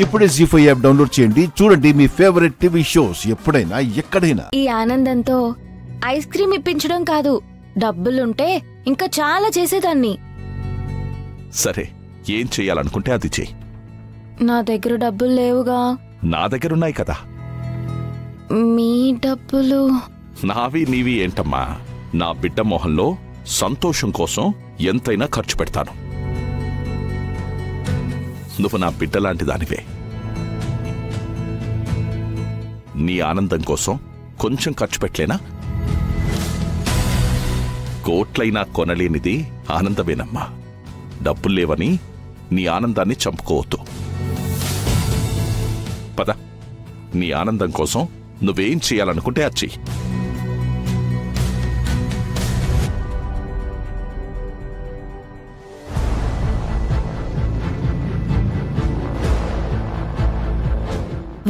ఇప్పుడే జీ5 app download చేయండి. చూడండి మీ ఫేవరెట్ టీవీ షోస్ ఎప్పుడైనా ఎక్కడైనా. ఈ ఆనందంతో ఐస్ క్రీమ్ ఇప్పించడం కాదు, డబ్బులుంటే ఇంకా చాలా చేసేదాన్ని. సరే, ఏం చెయ్యాలనుకుంటే అది చెయ్యి. నా దగ్గర డబ్బులు లేవుగా. నా దగ్గరున్నాయి కదా. మీ డబ్బులు? నావి నీవి ఏంటమ్మా? నా బిడ్డ మొహంలో సంతోషం కోసం ఎంతైనా ఖర్చు పెడతాను. నువ్వు నా బిడ్డలాంటి దానివే. నీ ఆనందం కోసం కొంచెం ఖర్చు పెట్టలేనా? కోట్లైనా కొనలేనిది ఆనందమేనమ్మా. డబ్బుల్లేవని నీ ఆనందాన్ని చంపుకోవద్దు. పద, నీ ఆనందం కోసం నువ్వేం చేయాలనుకుంటే అది చెయ్యి.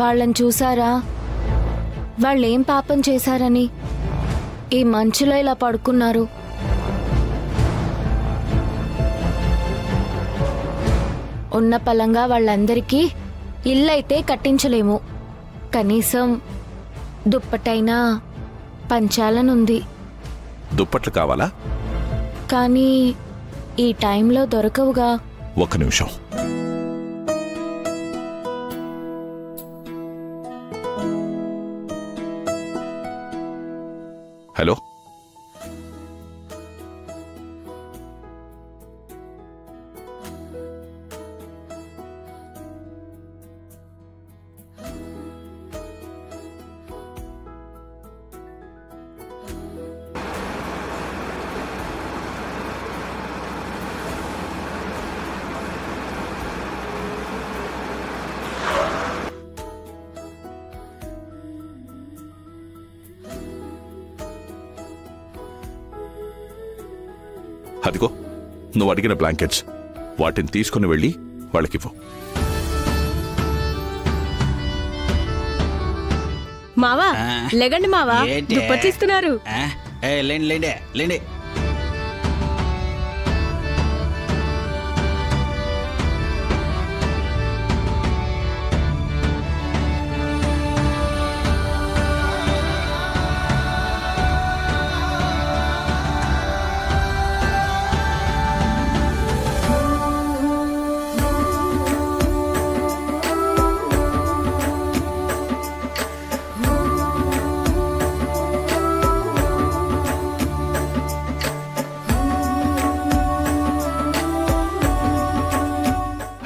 వాళ్ళని చూసారా? వాళ్ళేం పాపం చేశారని ఈ మంచులో ఇలా పడుకున్నారు. ఉన్న పలంగా వాళ్ళందరికీ ఇల్లైతే కట్టించలేము, కనీసం దుప్పటైనా పంచాలనుంది. దుప్పట్లు కావాలా? కానీ ఈ టైంలో దొరకవుగా. ఒక నిమిషం. హలో, అదిగో నువ్వు అడిగిన బ్లాంకెట్స్. వాటిని తీసుకుని వెళ్ళి వాళ్ళకివ్వు. మావా, లెగండి మావా, దుప్పటిస్తున్నారు. లేండి.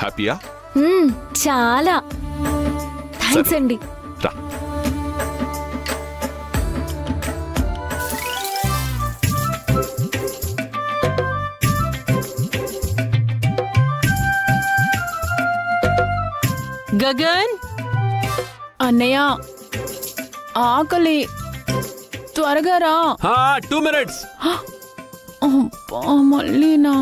హ్యాపీయా? చాలా థ్యాంక్స్ అండి. రా. గగన్ అన్నయ్య, ఆకలి, త్వరగా రా. 2 minutes. మళ్ళీనా?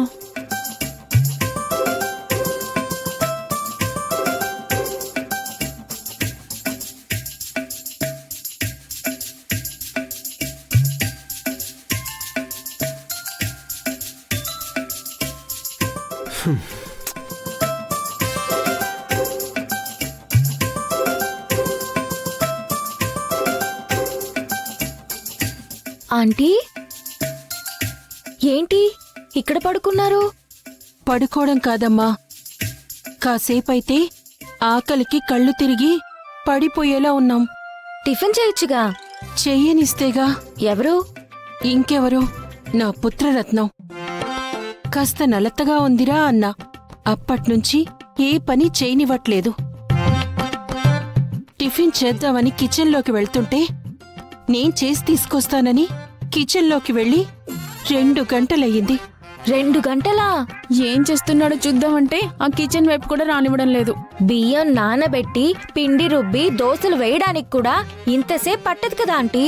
ఆంటీ, ఏంటి ఇక్కడ పడుకున్నారు? పడుకోవడం కాదమ్మా, కాసేపైతే ఆకలికి కళ్ళు తిరిగి పడిపోయేలా ఉన్నాం. టిఫిన్ చేయొచ్చుగా. చెయ్యనిస్తేగా. ఎవరు? ఇంకెవరు, నా పుత్రరత్నం. కాస్త నలతగా ఉందిరా అన్నా. అప్పట్నుంచి ఏ పని చేయనివ్వట్లేదు. టిఫిన్ చేద్దామని కిచెన్లోకి వెళ్తుంటే నేను చేసి తీసుకొస్తానని కిచెన్లోకి వెళ్ళి 2 గంటలయ్యింది. 2 గంటలా? ఏం చేస్తున్నాడో చూద్దామంటే ఆ కిచెన్ వైపు కూడా రానివ్వడం లేదు. బియ్యం నానబెట్టి పిండి రుబ్బి దోశలు వేయడానికి కూడా ఇంతసేపు పట్టదు కదా ఆంటీ.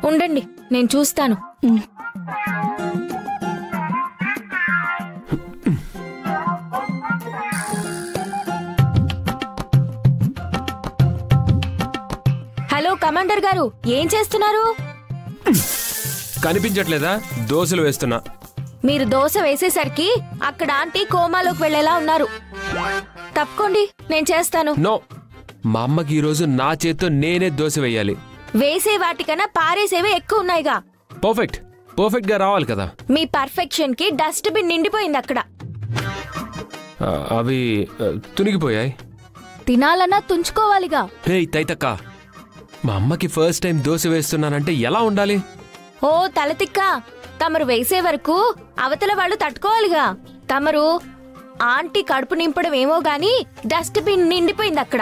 ఉండండి, నేను చూస్తాను. హలో కమాండర్ గారు, ఏం చేస్తున్నారు? కనిపించట్లేదా? దోశలు వేస్తున్నా. మీరు దోశ వేసేసరికి అక్కడ ఆంటీ కోమాలోకి వెళ్లేలా ఉన్నారు. తప్పుకోండి, నేను చేస్తాను. నో, మా అమ్మకి ఈరోజు నా చేత్తో నేనే దోశ వేయాలి. వేసే వాటికన్నా పారేసేవే ఎక్కువ ఉన్నాయిగా. పర్ఫెక్ట్ గా రావాలి కదా. మీ పర్ఫెక్షన్ కి డస్ట్ బిన్ నిండిపోయింది అక్కడ. అవి తునిగిపోయాయి. తినాలన్నా తుంచుకోవాలిగా. హే తైతక్క, మా అమ్మకి ఫస్ట్ టైం దోశ వేస్తున్నానంటే ఎలా ఉండాలి? ఓ తలతిక్క, తమరు వేసే వరకు అవతల వాళ్ళు తట్టుకోవాలిగా. తమరు ఆంటీ కడుపు నింపడం ఏమో గాని డస్ట్ బిన్ నిండిపోయింది అక్కడ.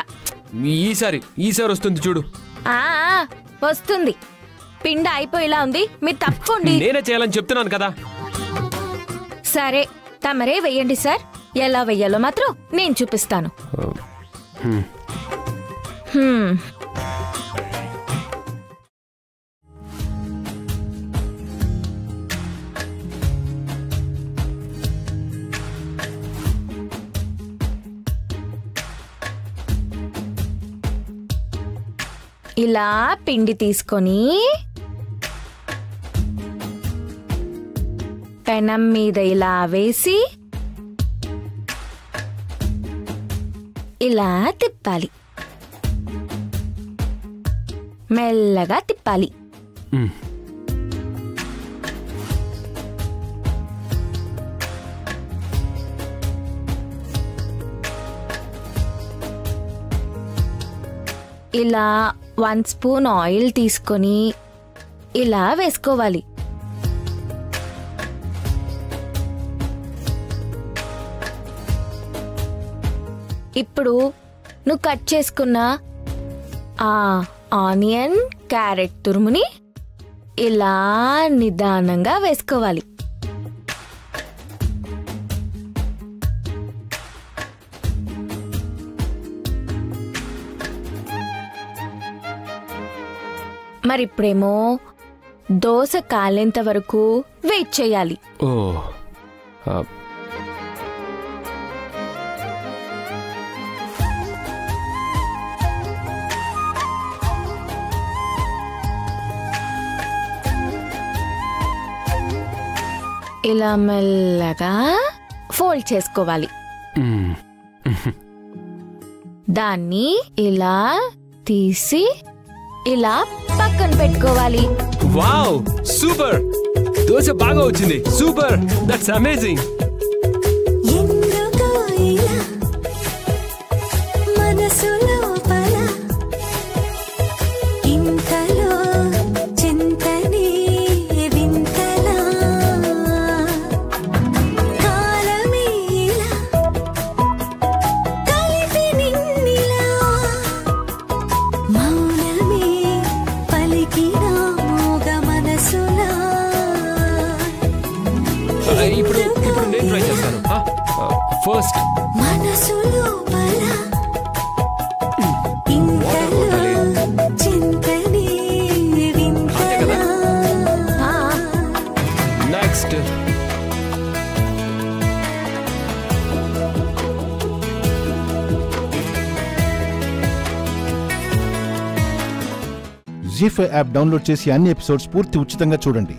ఈసారి వస్తుంది చూడు. వస్తుంది. పిండి అయిపోయేలా ఉంది, మీరు తప్పుకోండి. నేనే చేయాలని చెప్తున్నాను కదా. సరే, తమరే వెయ్యండి సార్. ఎలా వెయ్యాలో మాత్రం నేను చూపిస్తాను. ఇలా పిండి తీసుకొని పెనం మీద ఇలా వేసి ఇలా తిప్పాలి. మెల్లగా తిప్పాలి. ఇలా 1 స్పూన్ ఆయిల్ తీసుకొని ఇలా వేసుకోవాలి. ఇప్పుడు నువ్వు కట్ చేసుకున్న ఆనియన్, క్యారెట్ తురుముని ఇలా నిదానంగా వేసుకోవాలి. మరిప్పుడేమో దోశ కాలేంత వరకు వెయిట్ చేయాలి. ఇలా మెల్లగా ఫోల్డ్ చేసుకోవాలి. దాన్ని ఇలా తీసి ఇలా పక్కన పెట్టుకోవాలి. Wow, super! దోశ బాగా వచ్చింది. Super, that's amazing. ఇప్పుడు నేను ట్రై చేస్తాను. ఫస్ట్ నెక్స్ట్ జీ5 యాప్ డౌన్లోడ్ చేసి అన్ని ఎపిసోడ్స్ పూర్తి ఉచితంగా చూడండి.